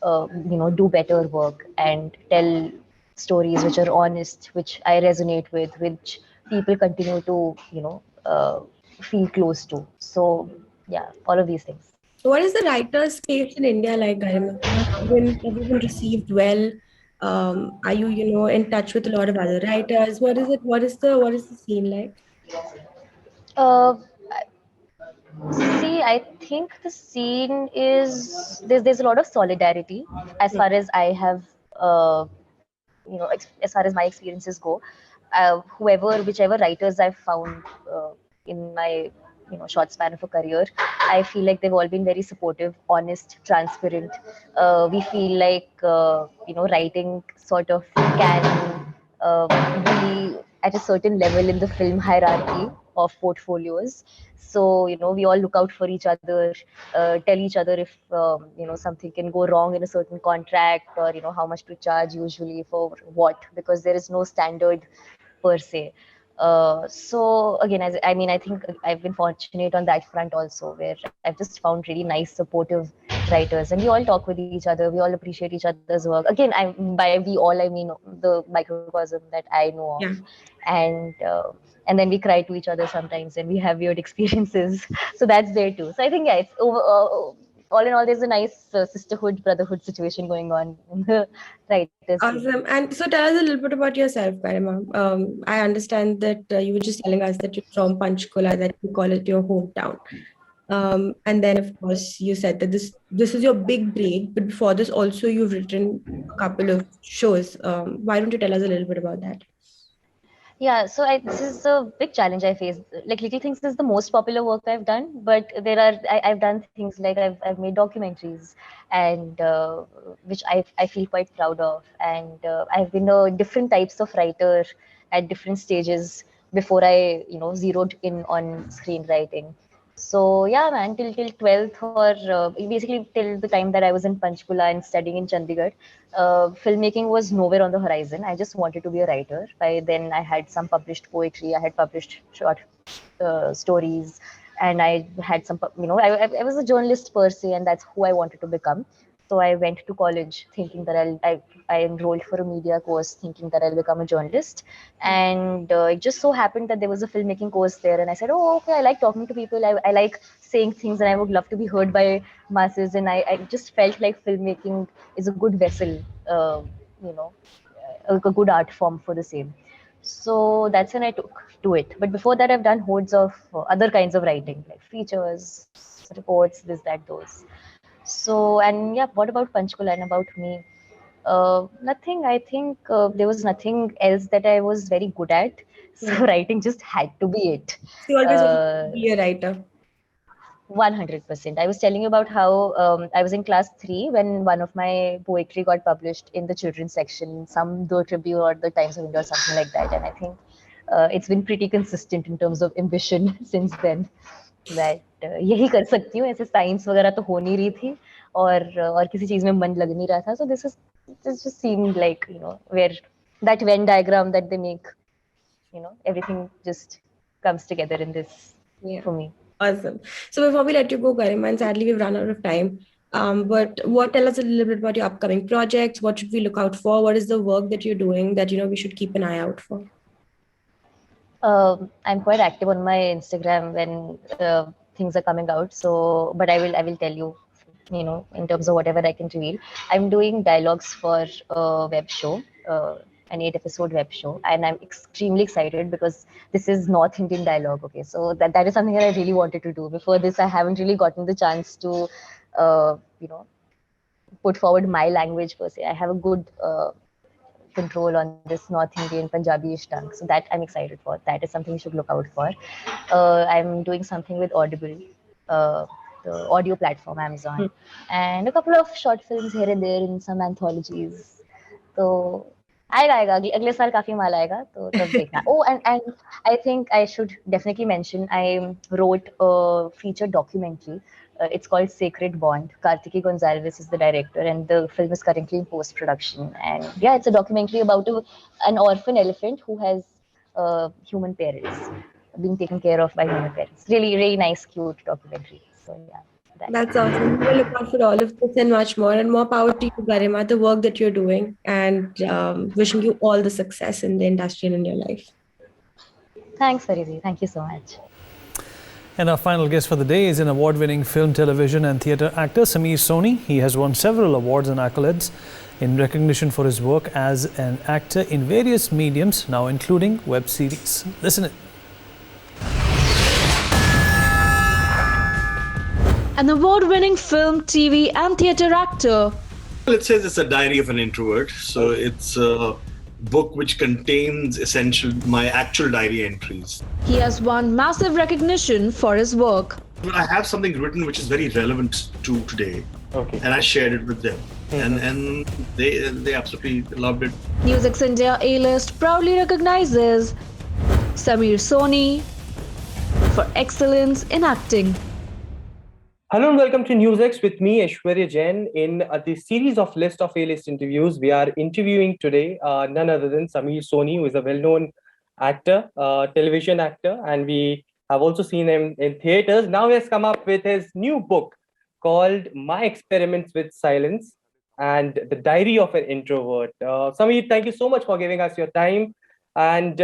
do better work and tell stories which are honest, which I resonate with, which people continue to, feel close to. So, yeah, all of these things. What is the writer's space in India like, Garima? Have you been received well? Are you, in touch with a lot of other writers? What is it? What is the scene like? Uh, See, I think the scene is there's a lot of solidarity as far as I have, as far as my experiences go. Whichever writers I've found in my short span of a career, I feel like they've all been very supportive, honest, transparent. We feel like writing sort of can be at a certain level in the film hierarchy of portfolios. So we all look out for each other, tell each other if something can go wrong in a certain contract, or how much to charge usually for what, because there is no standard per se. So again, I think I've been fortunate on that front also, where I've just found really nice, supportive writers, and we all talk with each other. We all appreciate each other's work. Again, by we all, I mean the microcosm that I know of, Yeah. and then we cry to each other sometimes, and we have weird experiences. So that's there too. So I think it's all in all, there's a nice sisterhood, brotherhood situation going on in the writers' team. Awesome. And so tell us a little bit about yourself, Garima. I understand that you were just telling us that you're from Panchkula, that you call it your hometown. And then, of course, you said that this is your big break. But before this, also you've written a couple of shows. Why don't you tell us a little bit about that? Yeah, so this is a big challenge I face. Like Little Things is the most popular work I've done, but I've done things like I've made documentaries, and which I feel quite proud of, and I've been a different types of writer at different stages before I zeroed in on screenwriting. So yeah, man, till 12th, or basically till the time that I was in Panchkula and studying in Chandigarh, filmmaking was nowhere on the horizon. I just wanted to be a writer. By then, I had some published poetry. I had published short stories, and I had some, I was a journalist per se, and that's who I wanted to become. So I went to college thinking that I enrolled for a media course thinking that I'll become a journalist. And it just so happened that there was a filmmaking course there. And I said, oh, okay, I like talking to people. I like saying things, and I would love to be heard by masses. And I just felt like filmmaking is a good vessel, a good art form for the same. So that's when I took to it. But before that, I've done hordes of other kinds of writing, like features, reports, this, that, those. So, and yeah, what about Panchkula and about me? Nothing. I think there was nothing else that I was very good at. So writing just had to be it. So you always wanted to be a writer. 100%. I was telling you about how I was in class 3 when one of my poetry got published in the children's section, some The Tribune or the Times of India or something like that. And I think it's been pretty consistent in terms of ambition since then. That यही कर सकती हूँ, ऐसे science वगैरह तो हो नहीं रही थी, और किसी चीज में मन लग नहीं रहा था. So this just seemed like where that Venn diagram that they make, everything just comes together in this for me. Awesome. So before we let you go, Garima, and sadly we've run out of time. But tell us a little bit about your upcoming projects. What should we look out for? What is the work that you're doing that we should keep an eye out for? I'm quite active on my Instagram when things are coming out. So, but I will tell you, in terms of whatever I can reveal. I'm doing dialogues for a web show an 8-episode web show, and I'm extremely excited because this is North Indian dialogue. Okay, so that is something that I really wanted to do. Before this, I haven't really gotten the chance to, put forward my language per se. I have a good control on this North Indian Punjabi-ish tongue, so that I'm excited for. That is something you should look out for. I'm doing something with Audible, the audio platform, Amazon, and a couple of short films here and there in some anthologies. So आएगा अगले साल काफी माल आएगा तो तब देखना. Oh, and I think I should definitely mention I wrote a feature documentary. It's called Sacred Bond. Kartiki Gonzalez is the director, and the film is currently in post-production. And yeah, it's a documentary about an orphan elephant who has human parents, being taken care of by human parents. Really, really nice, cute documentary. So yeah. That's awesome. We look out for all of this and much more. And more power to you, Garima, the work that you're doing, and wishing you all the success in the industry and in your life. Thanks, Faridhi. Thank you so much. And our final guest for the day is an award-winning film, television and theatre actor, Sameer Soni. He has won several awards and accolades in recognition for his work as an actor in various mediums, now including web series. Listen it. An award-winning film, TV and theatre actor. Well, it says it's a diary of an introvert. So it's a book which contains my actual diary entries. He has won massive recognition for his work. But I have something written which is very relevant to today. Okay. And I shared it with them. And they absolutely loved it. NewsX India A-List proudly recognizes Sameer Soni for excellence in acting. Hello and welcome to NewsX with me, Aishwarya Jain. In the series of list of A-list interviews, we are interviewing today none other than Sameer Soni, who is a well-known actor, television actor, and we have also seen him in theaters. Now he has come up with his new book called My Experiments with Silence and the Diary of an Introvert. Sameer, thank you so much for giving us your time. And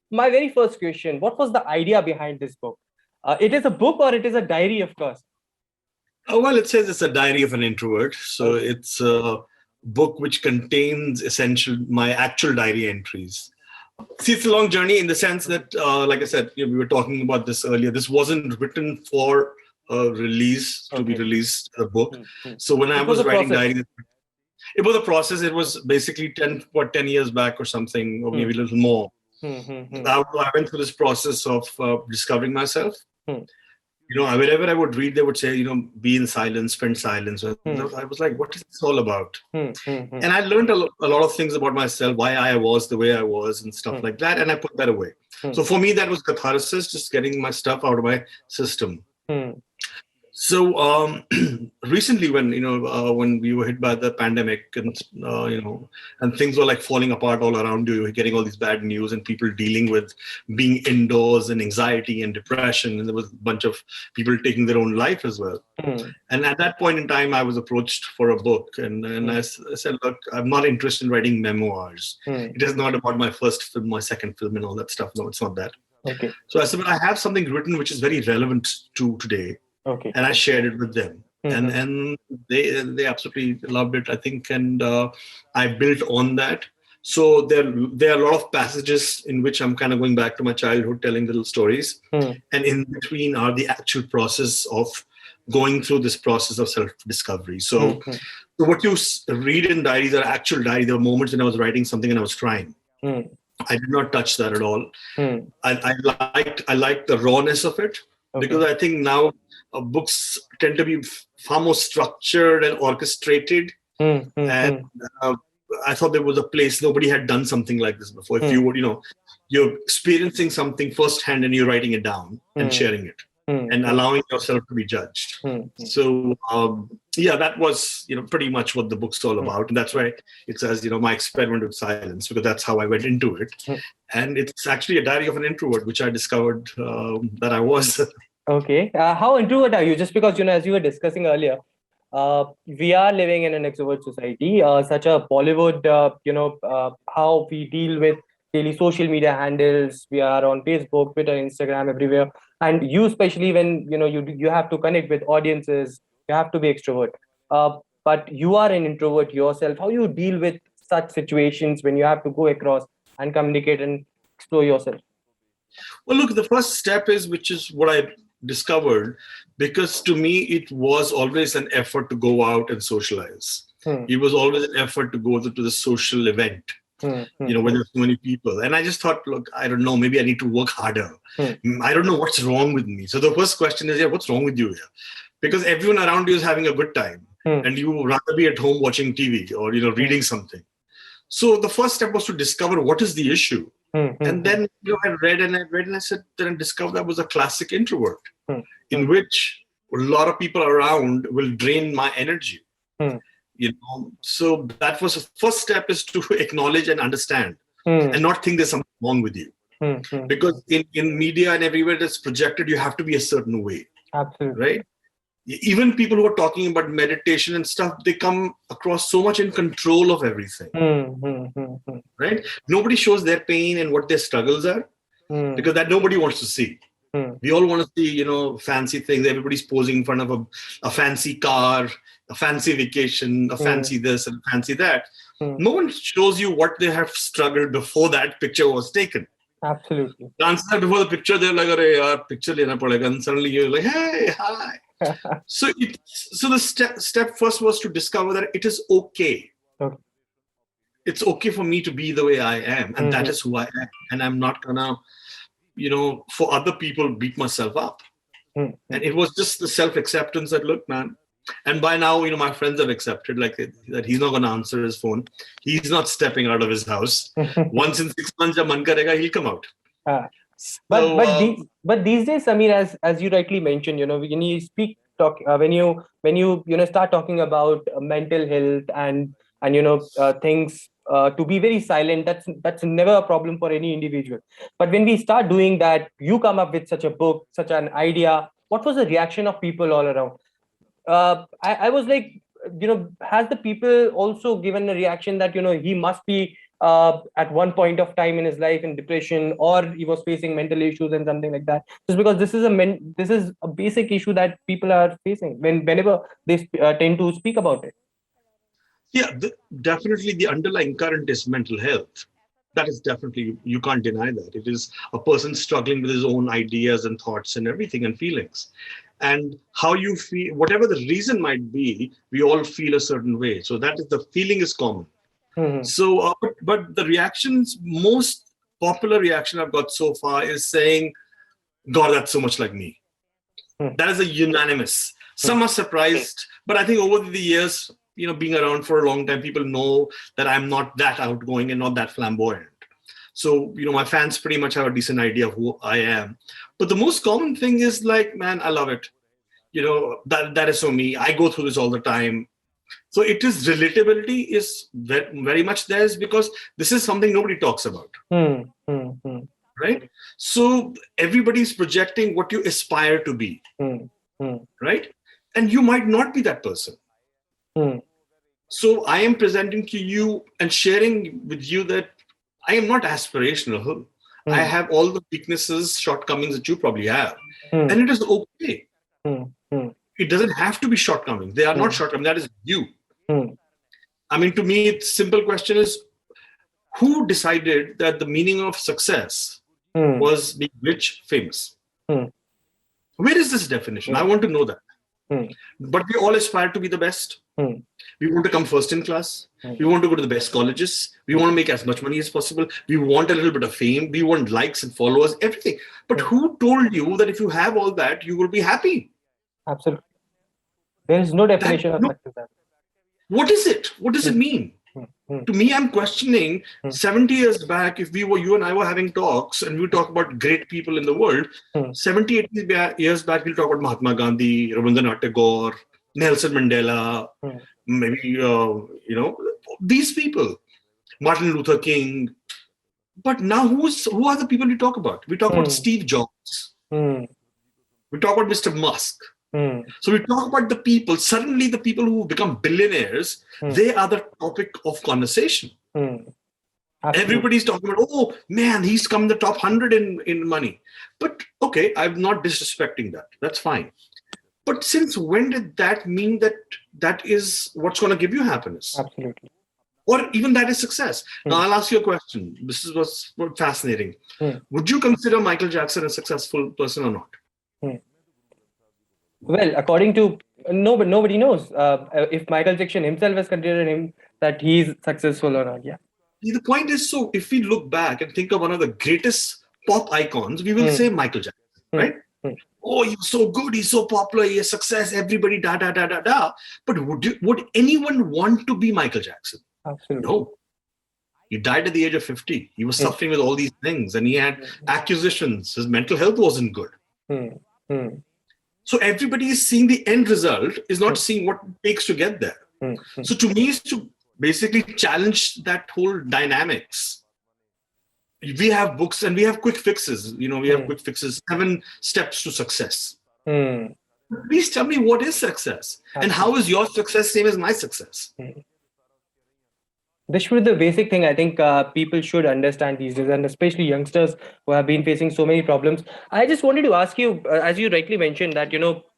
my very first question, what was the idea behind this book? It is a book or it is a diary, of course? Well, it says it's a diary of an introvert. So it's a book which contains my actual diary entries. See, it's a long journey in the sense that, like I said, we were talking about this earlier. This wasn't written for release, to be released, a book. So when I was writing diary, it was a process. It was basically 10 years back or something, or maybe a little more. I went through this process of discovering myself. Wherever I would read, they would say, be in silence, spend silence. I was like, what is this all about? And I learned a lot of things about myself, why I was the way I was and stuff like that. And I put that away. So for me, that was catharsis, just getting my stuff out of my system. So recently, when we were hit by the pandemic, and and things were like falling apart all around you, getting all these bad news, and people dealing with being indoors and anxiety and depression, and there was a bunch of people taking their own life as well. And at that point in time, I was approached for a book, and I said, look, I'm not interested in writing memoirs. It is not about my first film, my second film, and all that stuff. No, it's not that. Okay. So I said, but I have something written which is very relevant to today. Okay. And I shared it with them. And they absolutely loved it, I think, and I built on that. So there are a lot of passages in which I'm kind of going back to my childhood, telling little stories, and in between are the actual process of going through this process of self-discovery. So what you read in diaries are actual diaries. There were moments when I was writing something and I was crying. I did not touch that at all. I liked the rawness of it, because I think now books tend to be far more structured and orchestrated. And I thought there was a place, nobody had done something like this before. If you would, you're experiencing something firsthand and you're writing it down and sharing it and allowing yourself to be judged. So that was, pretty much what the book's all about. And that's why it says, my experiment with silence, because that's how I went into it. And it's actually a diary of an introvert, which I discovered that I was. Okay. How introvert are you? Just because, as you were discussing earlier, we are living in an extrovert society, such a Bollywood, how we deal with daily social media handles. We are on Facebook, Twitter, Instagram, everywhere. And you, especially when, you have to connect with audiences, you have to be extrovert. But you are an introvert yourself. How you deal with such situations when you have to go across and communicate and explore yourself? Well, look, the first step is, which is what I discovered, because to me, it was always an effort to go out and socialize. It was always an effort to go to the social event, when there's so many people. And I just thought, look, I don't know, maybe I need to work harder. I don't know what's wrong with me. So the first question is, what's wrong with you here? Because everyone around you is having a good time and you would rather be at home watching TV or, reading something. So the first step was to discover what is the issue. And then I read and I said, then I discovered I was a classic introvert in which a lot of people around will drain my energy. So that was the first step, is to acknowledge and understand and not think there's something wrong with you. Because in media and everywhere that's projected, you have to be a certain way. Absolutely. Right? Even people who are talking about meditation and stuff, they come across so much in control of everything. Right? Nobody shows their pain and what their struggles are because that nobody wants to see. We all want to see, fancy things. Everybody's posing in front of a fancy car, a fancy vacation, a fancy this and fancy that. No one shows you what they have struggled before that picture was taken. Absolutely. Chances before the picture, they're like, "Arey, picture lena padega," and suddenly you're like, "Hey, hi." So the step first was to discover that it is okay. It's okay for me to be the way I am, and that is who I am. And I'm not gonna, for other people, beat myself up. And it was just the self-acceptance that, look, man. And by now, my friends have accepted that he's not going to answer his phone. He's not stepping out of his house. Once in 6 months, jab man karega, he'll come out. But these days, Samir, as you rightly mentioned, when you when you start talking about mental health and things to be very silent, that's never a problem for any individual. But when we start doing that, you come up with such a book, such an idea. What was the reaction of people all around? I was like, has the people also given a reaction that he must be at one point of time in his life in depression, or he was facing mental issues and something like that? Just because this is a basic issue that people are facing whenever they tend to speak about it. Yeah, definitely the underlying current is mental health. That is definitely, you can't deny that. It is a person struggling with his own ideas and thoughts and everything and feelings. And how you feel, whatever the reason might be, we all feel a certain way. So that is, the feeling is common. So, but the reactions, most popular reaction I've got so far is saying, God, that's so much like me. That is a unanimous. Some are surprised, but I think over the years, being around for a long time, people know that I'm not that outgoing and not that flamboyant. So, my fans pretty much have a decent idea of who I am. But the most common thing is like, man, I love it. That is so me. I go through this all the time. So it is, relatability is very much theirs, because this is something nobody talks about. Right? So everybody's projecting what you aspire to be. Right? And you might not be that person. So I am presenting to you and sharing with you that I am not aspirational. I have all the weaknesses, shortcomings that you probably have. And it is okay. It doesn't have to be shortcomings. They are not shortcomings. That is you. I mean, to me, the simple question is, who decided that the meaning of success was being rich, famous? Where is this definition? I want to know that. But we all aspire to be the best. We want to come first in class. We want to go to the best colleges. We want to make as much money as possible. We want a little bit of fame. We want likes and followers, everything. But who told you that if you have all that, you will be happy? Absolutely. There is no definition of success. What is it? What does it mean? To me, I'm questioning 70 years back, if you and I were having talks and we talk about great people in the world, 70, 80 years back, we'll talk about Mahatma Gandhi, Rabindranath Tagore, Nelson Mandela, maybe, these people, Martin Luther King. But now who are the people we talk about? We talk about Steve Jobs. We talk about Mr. Musk. So we talk about the people. Suddenly the people who become billionaires, they are the topic of conversation. Everybody's talking about, oh man, he's come the top 100 in money. But okay, I'm not disrespecting that. That's fine. But since when did that mean that is what's going to give you happiness? Absolutely. or even that is success. Now, I'll ask you a question. This was fascinating. Would you consider Michael Jackson a successful person or not? Well, according to nobody knows if Michael Jackson himself has considered him that he's successful or not. Yeah. The point is, so if we look back and think of one of the greatest pop icons, we will say Michael Jackson, right? Oh, he's so good, he's so popular, he has success, everybody da da da da da. But would anyone want to be Michael Jackson? Absolutely. No. He died at the age of 50. He was suffering with all these things, and he had accusations. His mental health wasn't good. So everybody is seeing the end result, is not seeing what it takes to get there. So to me, is to basically challenge that whole dynamics. We have books and we have quick fixes. We have quick fixes, 7 steps to success. Please tell me, what is success? And how is your success same as my success? This should be the basic thing I think people should understand these days, and especially youngsters who have been facing so many problems. I just wanted to ask you, as you rightly mentioned, that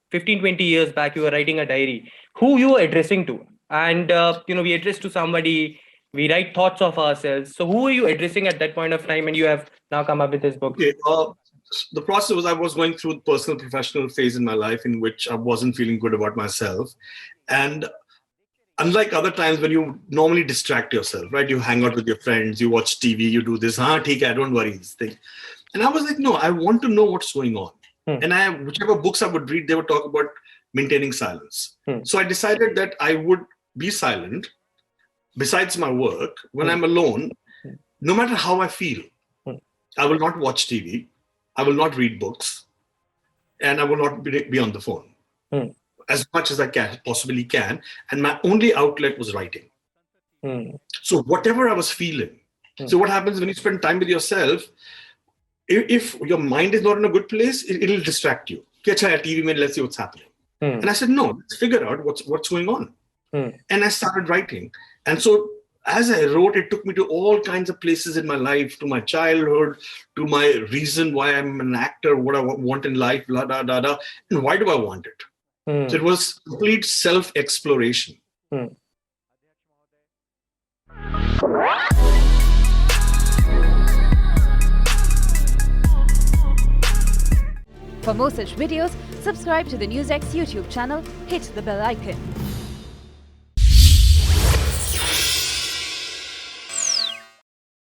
15, 20 years back, you were writing a diary. Who you were addressing to? And we address to somebody, we write thoughts of ourselves. So who are you addressing at that point of time, and you have now come up with this book? Okay, the process was, I was going through the personal professional phase in my life in which I wasn't feeling good about myself. And unlike other times when you normally distract yourself, right? You hang out with your friends, you watch TV, you do this, don't worry, this thing. And I was like, no, I want to know what's going on. And whichever books I would read, they would talk about maintaining silence. So I decided that I would be silent besides my work when I'm alone, no matter how I feel. I will not watch TV, I will not read books, and I will not be on the phone. As much as I possibly can. And my only outlet was writing. So whatever I was feeling. So what happens when you spend time with yourself, if your mind is not in a good place, it'll distract you. TV, let's see what's happening. And I said, no, let's figure out what's going on. And I started writing. And so as I wrote, it took me to all kinds of places in my life, to my childhood, to my reason why I'm an actor, what I want in life, blah, blah, blah, blah. And why do I want it? So it was complete self-exploration. For more such videos, subscribe to the NewsX YouTube channel, hit the bell icon.